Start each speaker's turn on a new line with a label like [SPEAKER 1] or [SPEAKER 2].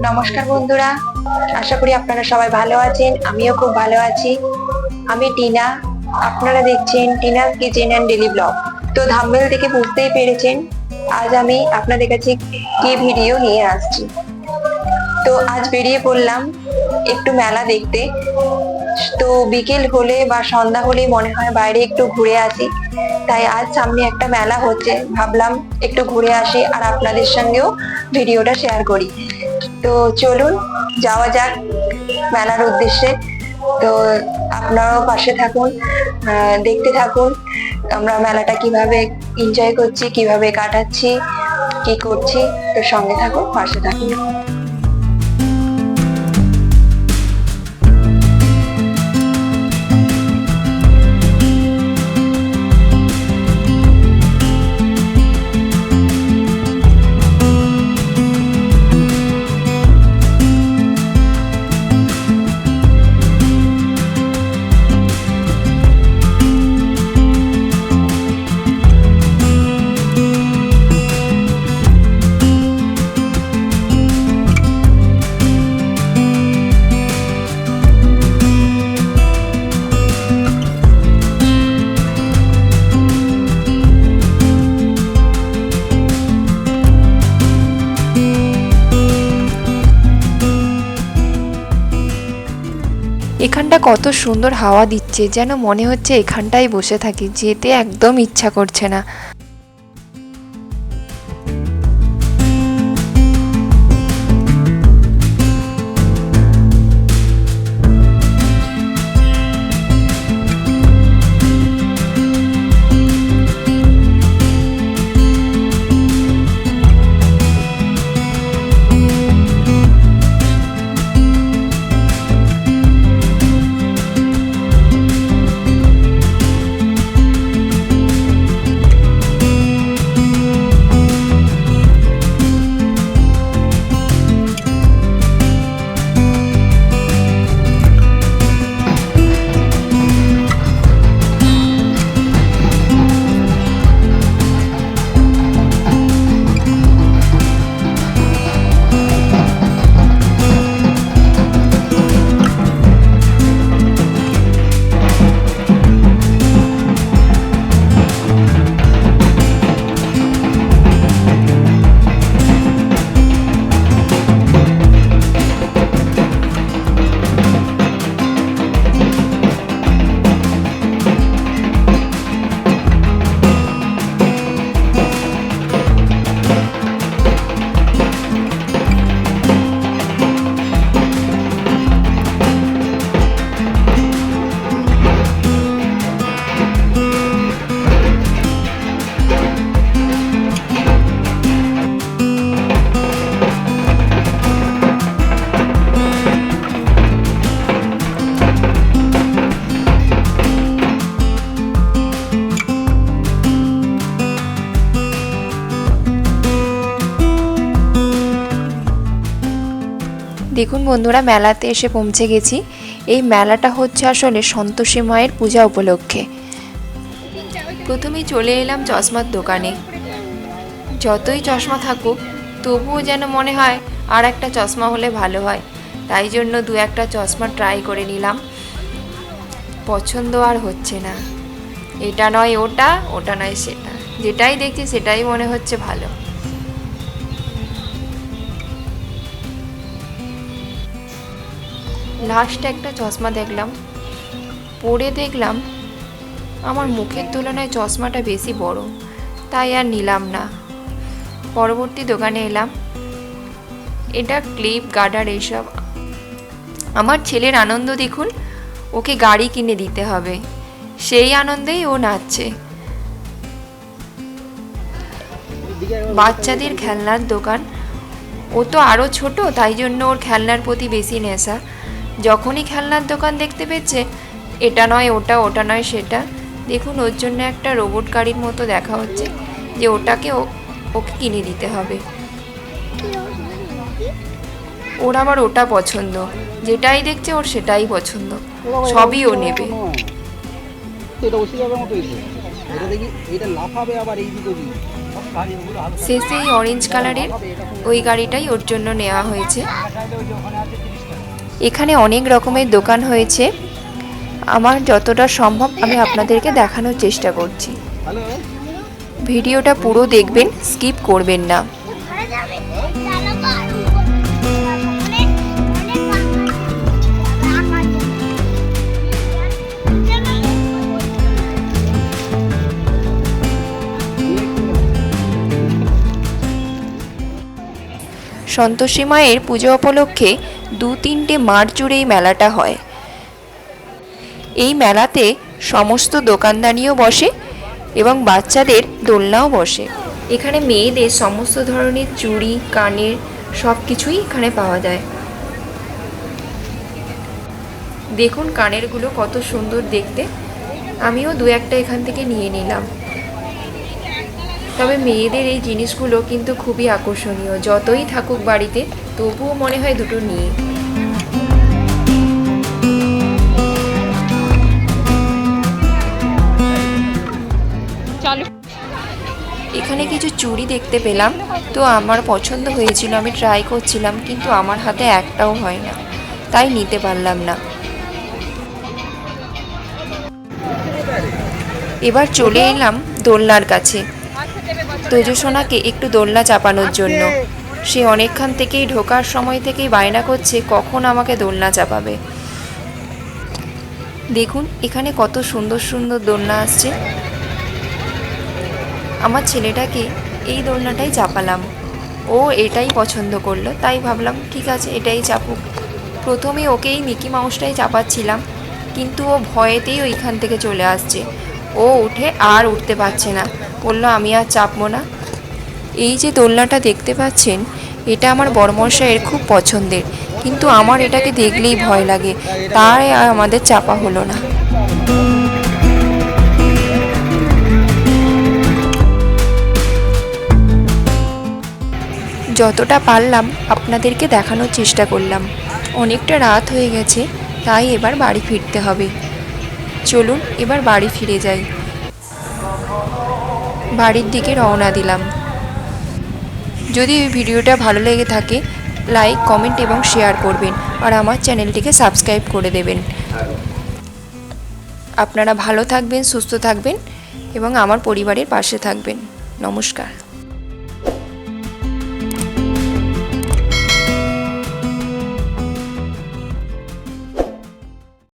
[SPEAKER 1] নমস্কার বন্ধুরা, আশা করি আপনারা সবাই ভালো আছেন। আমিও খুব ভালো আছি। আমি টিনা, আপনারা দেখছেন Tina's kitchen and daily blog. তো থাম্বনেল থেকে বুঝতেই পেরেছেন আজ আমি আপনাদের কাছে কি ভিডিও নিয়ে আসছি। তো আজ বেরিয়ে পড়লাম একটু মেলা দেখতে। তো বিকেল হলে বা সন্ধ্যা হলে মনে হয় বাইরে একটু ঘুরে আসি, তাই আজ সামনে একটা মেলা হচ্ছে, ভাবলাম একটু ঘুরে আসি আর আপনাদের সঙ্গেও ভিডিওটা শেয়ার করি। তো চলুন যাওয়া যাক মেলার উদ্দেশ্যে। তো আপনারাও পাশে থাকুন, দেখতে থাকুন আমরা মেলাটা কিভাবে এনজয় করছি, কিভাবে কাটাচ্ছি, কি করছি। তো সঙ্গে থাকুন, পাশে থাকুন।
[SPEAKER 2] এখানটা কত সুন্দর হাওয়া দিচ্ছে, যেন মনে হচ্ছে এখানটায় বসে থাকি, যেতে একদম ইচ্ছা করছে না। দেখুন বন্ধুরা, মেলাতে এসে পৌঁছে গেছি। এই মেলাটা হচ্ছে আসলে সন্তোষী মায়ের পূজা উপলক্ষে। প্রথমেই চলে এলাম চশমার দোকানে। যতই চশমা থাকুক তবুও যেন মনে হয় আর একটা চশমা হলে ভালো হয়, তাই জন্য দু একটা চশমা ট্রাই করে নিলাম। পছন্দ আর হচ্ছে না, এটা নয় ওটা, ওটা নয় সেটা, যেটাই দেখছি সেটাই মনে হচ্ছে ভালো। লাস্ট একটা চশমা দেখলাম, পরে দেখলাম আমার মুখের তুলনায় চশমাটা বেশি বড়, তাই আর নিলাম না। পরবর্তী দোকানে এলাম, এটা ক্লিপ গার্ডার এইসব। আমার ছেলের আনন্দ দেখুন, ওকে গাড়ি কিনে দিতে হবে, সেই আনন্দেই ও নাচছে। বাচ্চাদের খেলনার দোকান, ও তো আরও ছোট, তাই জন্য ওর খেলনার প্রতি বেশি নেশা। যখনই খেলনার দোকান দেখতে পেয়েছে, এটা নয় ওটা, ওটা নয় সেটা। দেখুন ওর জন্য একটা রোবট গাড়ির মতো দেখা হচ্ছে, যে ওটাকে ওকে কিনে দিতে হবে। ওর আবার ওটা পছন্দ, যেটাই দেখছে ওর সেটাই পছন্দ, সবই ও নেবে।
[SPEAKER 3] এটা বসে যাবে মতো এটা দেখি, এটা লাফাবে আবার এই দিকে
[SPEAKER 2] শেষে এই অরেঞ্জ কালারের ওই গাড়িটাই ওর জন্য নেওয়া হয়েছে। এখানে অনেক রকমের দোকান হয়েছে, আমার যতটা সম্ভব আমি আপনাদেরকে দেখানোর চেষ্টা করছি। ভিডিওটা পুরো দেখবেন, স্কিপ করবেন না। সন্তোষী মায়ের পুজো উপলক্ষে 2-3টে মাঠ জুড়ে এই মেলাটা হয়। এই মেলাতে সমস্ত দোকানদানিও বসে এবং বাচ্চাদের দোলনাও বসে। এখানে মেয়েদের সমস্ত ধরনের চুড়ি, কানের সব কিছুই এখানে পাওয়া যায়। দেখুন কানেরগুলো কত সুন্দর দেখতে, আমিও 2-1টা এখান থেকে নিয়ে নিলাম। তবে মেয়েদের এই জিনিসগুলো কিন্তু খুবই আকর্ষণীয়, যতই থাকুক বাড়িতে তবুও মনে হয় দুটো নিই। এখানে কিছু চুড়ি দেখতে পেলাম, তো আমার পছন্দ হয়েছিল, আমি ট্রাই করছিলাম, কিন্তু আমার হাতে একটাও হয় না, তাই নিতে পারলাম না। এবার চলে এলাম দোলনার কাছে, তেজস্বনাকে একটু দোলনা চাপানোর জন্য। সে অনেকক্ষণ থেকেই ঢোকার সময় থেকেই বায়না করছে কখন আমাকে দোলনা চাপাবে। দেখুন এখানে কত সুন্দর সুন্দর দোলনা আসছে। আমার ছেলেটাকে এই দোলনাটাই চাপালাম, ও এটাই পছন্দ করলো, তাই ভাবলাম ঠিক আছে এটাই চাপুক। প্রথমে ওকেই মিকি মাউসটাই চাপাচ্ছিলাম, কিন্তু ও ভয়েতেই ওইখান থেকে চলে আসছে। ও উঠে আর উঠতে পারছে না, বললো আমি আর চাপবো না। এই যে দোলনাটা দেখতে পাচ্ছেন, এটা আমার বড়মশাইয়ের খুব পছন্দের, কিন্তু আমার এটাকে দেখলেই ভয় লাগে, তাই আর আমাদের চাপা হলো না। যতটা পারলাম আপনাদেরকে দেখানোর চেষ্টা করলাম। অনেকটা রাত হয়ে গেছে, তাই এবার বাড়ি ফিরতে হবে। চলুন এবার বাড়ি ফিরে যাই। বাড়ির দিকে রওনা দিলাম। যদি এই ভিডিওটা ভালো লেগে থাকে লাইক, কমেন্ট এবং শেয়ার করবেন, আর আমার চ্যানেলটিকে সাবস্ক্রাইব করে দেবেন। আপনারা ভালো থাকবেন, সুস্থ থাকবেন এবং আমার পরিবারের পাশে থাকবেন। নমস্কার।